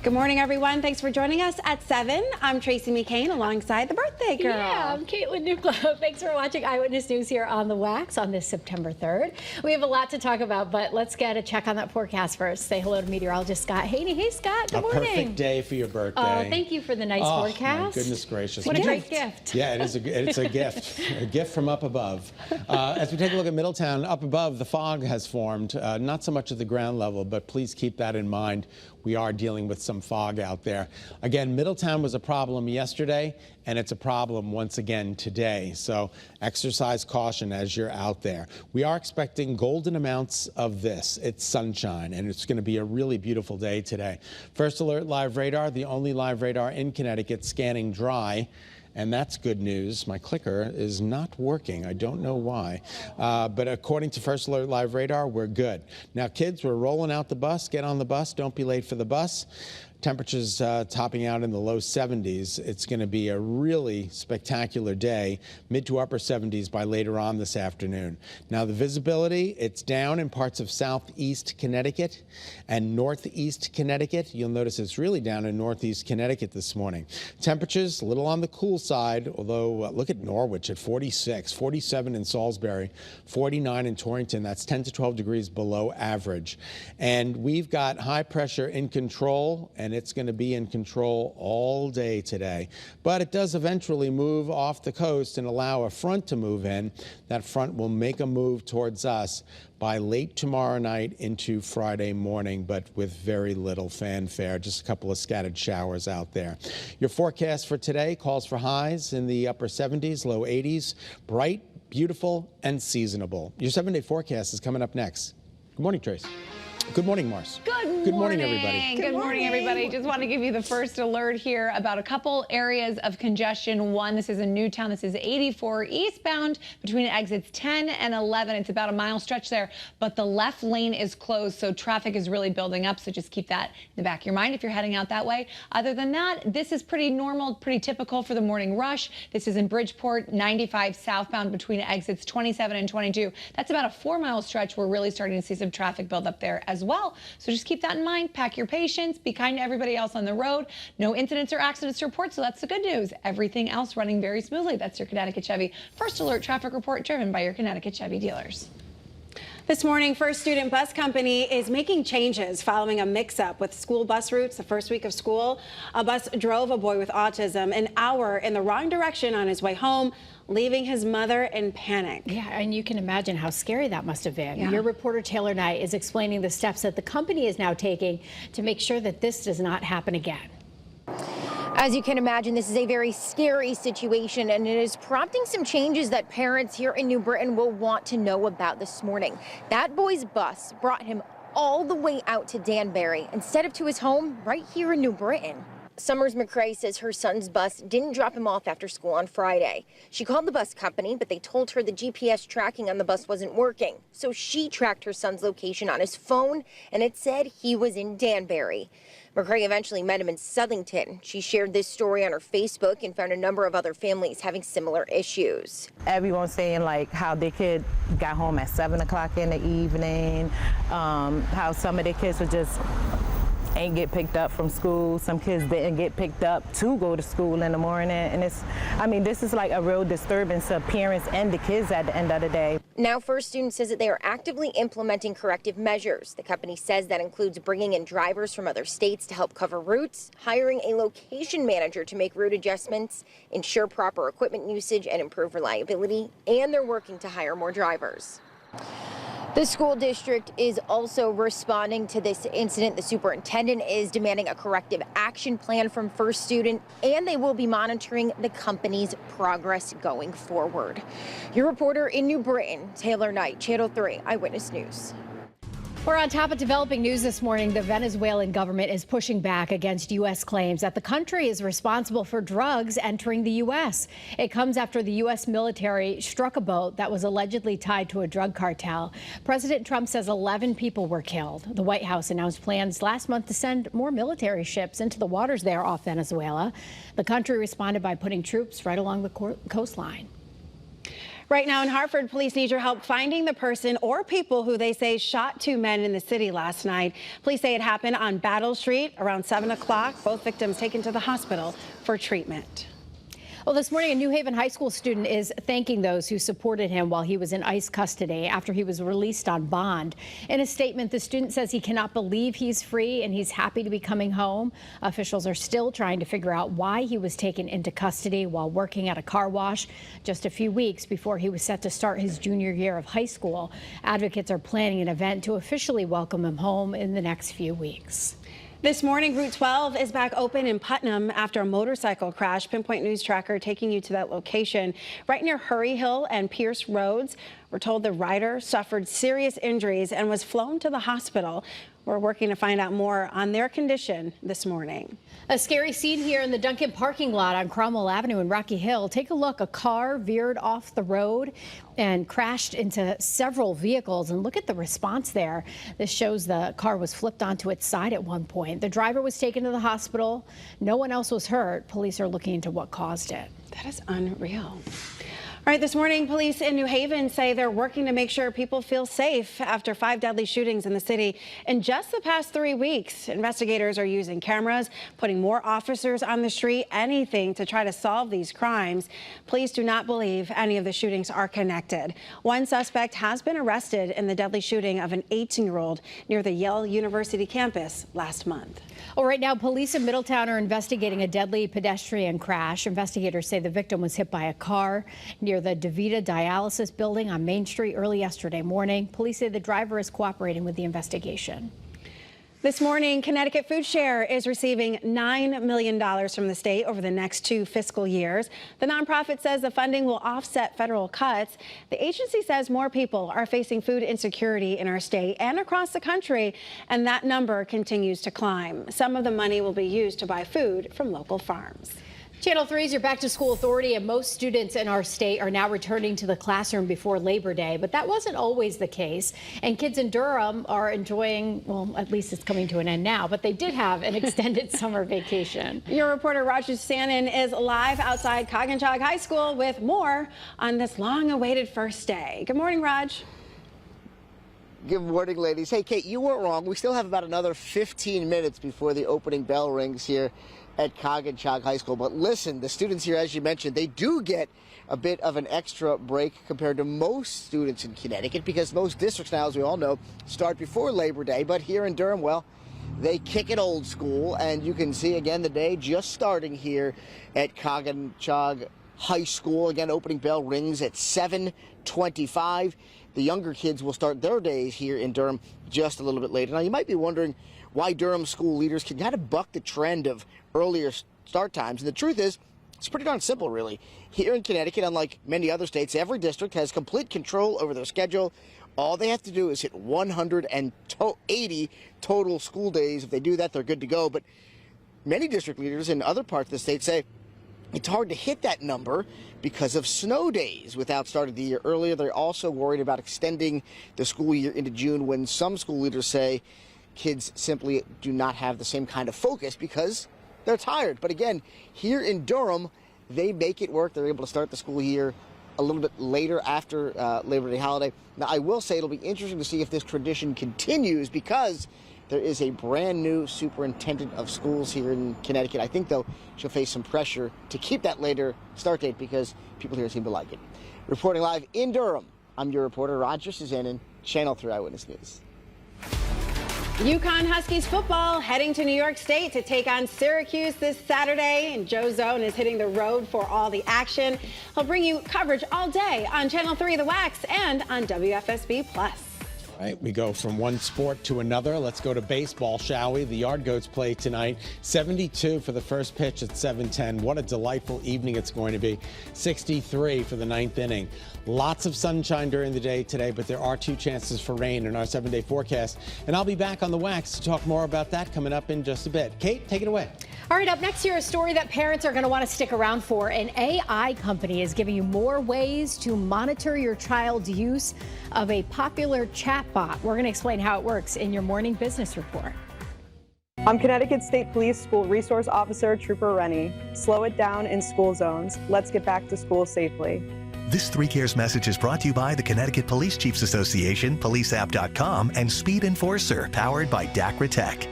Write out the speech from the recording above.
Good morning, everyone. Thanks for joining us at 7. I'm Tracy McCain alongside the birthday girl. Yeah, I'm Caitlin Newglow. Thanks for watching Eyewitness News here on the Wax on this September 3rd. We have a lot to talk about, but let's get a check on that forecast first. Say hello to meteorologist Scott Haney. Hey, Scott. Good morning. A perfect day for your birthday. Oh, thank you for the nice forecast. My goodness gracious. What a great gift. Yeah, it's a gift. A gift from up above. As we take a look at Middletown, up above, the fog has formed. Not so much at the ground level, but please keep that in mind. We are dealing with some fog out there. Again, Middletown was a problem yesterday, and it's a problem once again today. So exercise caution as you're out there. We are expecting golden amounts of this. It's sunshine, and it's going to be a really beautiful day today. First Alert Live Radar, the only live radar in Connecticut scanning dry. And that's good news. My clicker is not working. I don't know why. But according to First Alert Live Radar, we're good. Now, kids, we're rolling out the bus. Get on the bus. Don't be late for the bus. Temperatures topping out in the low 70s. It's going to be a really spectacular day, mid to upper 70s by later on this afternoon. Now, the visibility, it's down in parts of southeast Connecticut and northeast Connecticut. You'll notice it's really down in northeast Connecticut this morning. Temperatures a little on the cool side, although look at Norwich at 46, 47 in Salisbury, 49 in Torrington. That's 10 to 12 degrees below average. And we've got high pressure in control, and it's going to be in control all day today. But it does eventually move off the coast and allow a front to move in. That front will make a move towards us by late tomorrow night into Friday morning, but with very little fanfare, just a couple of scattered showers out there. Your forecast for today calls for highs in the upper 70s, low 80s, bright, beautiful, and seasonable. Your 7-day forecast is coming up next. Good morning, Trace. Good morning, Mars. Good morning, everybody. Good morning, everybody. Just want to give you the first alert here about a couple areas of congestion. One, this is in Newtown. This is 84 eastbound between exits 10 and 11. It's about a mile stretch there, but the left lane is closed, so traffic is really building up. So just keep that in the back of your mind if you're heading out that way. Other than that, this is pretty normal, pretty typical for the morning rush. This is in Bridgeport, 95 southbound between exits 27 and 22. That's about a 4-mile stretch. We're really starting to see some traffic build up there as well. So just keep that in mind. Pack your patience. Be kind to everybody else on the road. No incidents or accidents to report, so that's the good news. Everything else running very smoothly. That's your Connecticut Chevy First Alert traffic report driven by your Connecticut Chevy dealers. This morning, First Student Bus Company is making changes following a mix-up with school bus routes the first week of school. A bus drove a boy with autism an hour in the wrong direction on his way home, leaving his mother in panic. Yeah, and you can imagine how scary that must have been. Yeah. Your reporter Taylor Knight is explaining the steps that the company is now taking to make sure that this does not happen again. As you can imagine, this is a very scary situation, and it is prompting some changes that parents here in New Britain will want to know about this morning. That boy's bus brought him all the way out to Danbury instead of to his home right here in New Britain. Summers McCrae says her son's bus didn't drop him off after school on Friday. She called the bus company, but they told her the GPS tracking on the bus wasn't working. So she tracked her son's location on his phone, and it said he was in Danbury. McCrae eventually met him in Southington. She shared this story on her Facebook and found a number of other families having similar issues. Everyone's saying like how their kid got home at 7 o'clock in the evening, how some of their kids were just ain't get picked up from school. Some kids didn't get picked up to go to school in the morning. And this is like a real disturbance to parents and the kids at the end of the day. Now First Student says that they are actively implementing corrective measures. The company says that includes bringing in drivers from other states to help cover routes, hiring a location manager to make route adjustments, ensure proper equipment usage and improve reliability, and they're working to hire more drivers. The school district is also responding to this incident. The superintendent is demanding a corrective action plan from First Student, and they will be monitoring the company's progress going forward. Your reporter in New Britain, Taylor Knight, Channel 3 Eyewitness News. We're on top of developing news this morning. The Venezuelan government is pushing back against U.S. claims that the country is responsible for drugs entering the U.S. It comes after the U.S. military struck a boat that was allegedly tied to a drug cartel. President Trump says 11 people were killed. The White House announced plans last month to send more military ships into the waters there off Venezuela. The country responded by putting troops right along the coastline. Right now in Hartford, police need your help finding the person or people who they say shot 2 men in the city last night. Police say it happened on Battle Street around 7 o'clock. Both victims taken to the hospital for treatment. Well, this morning, a New Haven high school student is thanking those who supported him while he was in ICE custody after he was released on bond. In a statement, the student says he cannot believe he's free and he's happy to be coming home. Officials are still trying to figure out why he was taken into custody while working at a car wash just a few weeks before he was set to start his junior year of high school. Advocates are planning an event to officially welcome him home in the next few weeks. This morning, Route 12 is back open in Putnam after a motorcycle crash. Pinpoint News Tracker taking you to that location right near Hurry Hill and Pierce Roads. We're told the rider suffered serious injuries and was flown to the hospital. We're working to find out more on their condition this morning. A scary scene here in the Duncan parking lot on Cromwell Avenue in Rocky Hill. Take a look. A car veered off the road and crashed into several vehicles. And look at the response there. This shows the car was flipped onto its side at one point. The driver was taken to the hospital. No one else was hurt. Police are looking into what caused it. That is unreal. All right, this morning, police in New Haven say they're working to make sure people feel safe after 5 deadly shootings in the city in just the past 3 weeks. Investigators are using cameras, putting more officers on the street, anything to try to solve these crimes. Police do not believe any of the shootings are connected. One suspect has been arrested in the deadly shooting of an 18-year-old near the Yale University campus last month. Well, right now, police in Middletown are investigating a deadly pedestrian crash. Investigators say the victim was hit by a car near the DeVita dialysis building on Main Street early yesterday morning. Police say the driver is cooperating with the investigation. This morning, Connecticut Food Share is receiving $9 million from the state over the next 2 fiscal years. The nonprofit says the funding will offset federal cuts. The agency says more people are facing food insecurity in our state and across the country, and that number continues to climb. Some of the money will be used to buy food from local farms. Channel 3's your back to school authority, and most students in our state are now returning to the classroom before Labor Day, but that wasn't always the case. And kids in Durham are enjoying, well, at least it's coming to an end now, but they did have an extended summer vacation. Your reporter Roger Sannon is live outside Coggins High School with more on this long-awaited first day. Good morning, Raj. Good morning, ladies. Hey, Kate, you weren't wrong. We still have about another 15 minutes before the opening bell rings here at Coggins High School. But listen, the students here, as you mentioned, they do get a bit of an extra break compared to most students in Connecticut because most districts now, as we all know, start before Labor Day. But here in Durham, well, they kick it old school. And you can see, again, the day just starting here at Coggins High School. Again, opening bell rings at 7:25. The younger kids will start their days here in Durham just a little bit later. Now, you might be wondering why Durham school leaders can kind of buck the trend of earlier start times. And the truth is, it's pretty darn simple, really. Here in Connecticut, unlike many other states, every district has complete control over their schedule. All they have to do is hit 180 total school days. If they do that, they're good to go. But many district leaders in other parts of the state say it's hard to hit that number because of snow days without starting the year earlier. They're also worried about extending the school year into June when some school leaders say kids simply do not have the same kind of focus because they're tired. But again, here in Durham, they make it work. They're able to start the school year a little bit later after Labor Day holiday. Now, I will say it'll be interesting to see if this tradition continues because there is a brand new superintendent of schools here in Connecticut. I think, though, she'll face some pressure to keep that later start date because people here seem to like it. Reporting live in Durham, I'm your reporter, Roger Suzanin, Channel 3 Eyewitness News. UConn Huskies football heading to New York State to take on Syracuse this Saturday. And Joe Zone is hitting the road for all the action. He'll bring you coverage all day on Channel 3 The Wax and on WFSB Plus. Right, we go from one sport to another. Let's go to baseball, shall we? The Yard Goats play tonight. 72 for the first pitch at 7:10. What a delightful evening it's going to be. 63 for the 9th inning. Lots of sunshine during the day today, but there are 2 chances for rain in our 7-day forecast. And I'll be back on the Wax to talk more about that coming up in just a bit. Kate, take it away. All right, up next here, a story that parents are going to want to stick around for. An AI company is giving you more ways to monitor your child's use of a popular chatbot. We're going to explain how it works in your morning business report. I'm Connecticut State Police School Resource Officer Trooper Rennie. Slow it down in school zones. Let's get back to school safely. This 3 Cares message is brought to you by the Connecticut Police Chiefs Association, policeapp.com, and Speed Enforcer, powered by DACRA Tech.